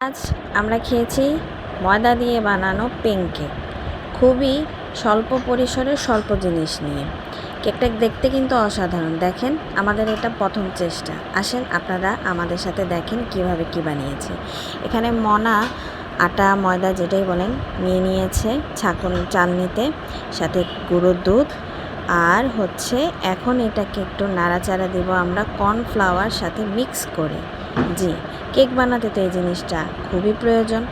আজ আমরা খেয়েছি ময়দা দিয়ে বানানো পেনকেক। খুবই স্বল্প পরিসরে স্বল্প জিনিস নিয়ে কেকটা দেখতে কিন্তু অসাধারণ। দেখেন, আমাদের এটা প্রথম চেষ্টা। আসেন আপনারা আমাদের সাথে দেখেন কিভাবে কি বানিয়েছে। এখানে মনা, আটা, ময়দা যেটাই বলেন নিয়ে নিয়েছে চালনিতে, সাথে গুঁড়ো দুধ আর এখন এটাকে একটু নাড়াচাড়া দিব আমরা কর্নফ্লাওয়ার সাথে মিক্স করে। জি, কেক বানাতে তো এই জিনিসটা খুবই প্রয়োজন।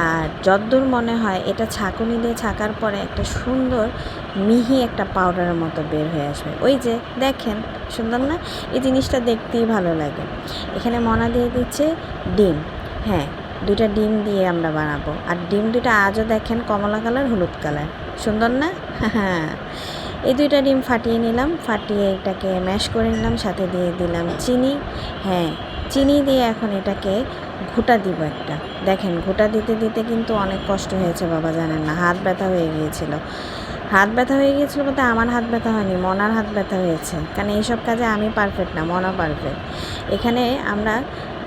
আর যতদূর মনে হয় এটা ছাঁকুনি দিয়ে ছাকার পরে একটা সুন্দর মিহি একটা পাউডারের মতো বের হয়ে আসবে। ওই যে দেখেন, সুন্দর না? এই জিনিসটা দেখতেই ভালো লাগে। এখানে মনা দিয়ে দিচ্ছে ডিম। হ্যাঁ, 2টা ডিম দিয়ে আমরা বানাবো। আর ডিম 2টা আজও দেখেন কমলা কালার, হলুদ কালার। সুন্দর না? হ্যাঁ, এই 2টা ডিম ফাটিয়ে নিলাম, ফাটিয়ে এটাকে ম্যাশ করে নিলাম, সাথে দিয়ে দিলাম চিনি। হ্যাঁ, চিনি দিয়ে এখন এটাকে ঘুঁটা দিব একটা। দেখেন, ঘুঁটা দিতে দিতে কিন্তু অনেক কষ্ট হয়েছে বাবা, জানেন না, হাত ব্যথা হয়ে গিয়েছিল। বলতে আমার হাত ব্যথা হয়নি, মনার হাত ব্যথা হয়েছে, কারণ এইসব কাজে আমি পারফেক্ট না, মনা পারফেক্ট। এখানে আমরা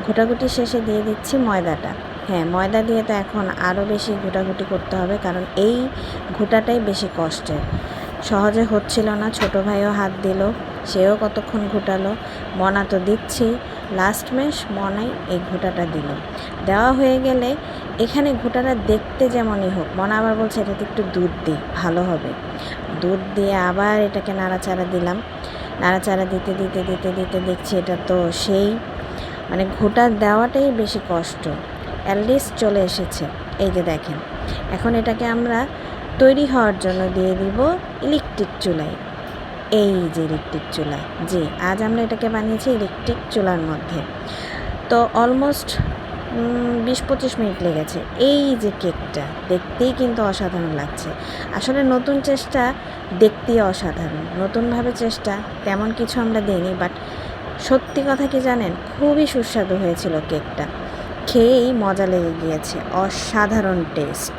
ঘোটাঘুটি শেষে দিয়ে দিচ্ছি ময়দাটা। হ্যাঁ, ময়দা দিয়ে তো এখন আরও বেশি ঘোটাঘুটি করতে হবে, কারণ এই ঘোটাটাই বেশি কষ্টের। সহজে হচ্ছিল না, ছোটো ভাইও হাত দিল, সেও কতক্ষণ ঘোটালো। মনা তো দিচ্ছি, লাস্ট মেশ মনাই এই ঘোটাটা দিল। দেওয়া হয়ে গেলে এখানে ঘোটাটা দেখতে যেমনই হোক, মনা আবার বলছে এটাতে একটু দুধ দিই, ভালো হবে। দুধ দিয়ে আবার এটাকে নাড়াচাড়া দিলাম। নাড়াচাড়া দিতে দিতে দিতে দিতে দেখছি এটা তো সেই ঘোটা দেওয়াটাই বেশি কষ্ট। অ্যাটলিস্ট চলে এসেছে। এই যে দেখেন, এখন এটাকে আমরা তৈরি হওয়ার জন্য দিয়ে দিব ইলেকট্রিক চুলায়। এই যে ইলেকট্রিক চুলা, জি, আজ আমরা এটাকে বানিয়েছি ইলেকট্রিক চুলার মধ্যে। তো অলমোস্ট 20-25 মিনিট লেগেছে। এই যে কেকটা দেখতেই কিন্তু অসাধারণ লাগছে। আসলে নতুন চেষ্টা, দেখতেই অসাধারণ। নতুনভাবে চেষ্টা, তেমন কিছু আমরা দিইনি, বাট সত্যি কথা কি জানেন, খুবই সুস্বাদু হয়েছিল কেকটা। খেয়েই মজা লেগে গিয়েছে, অসাধারণ টেস্ট।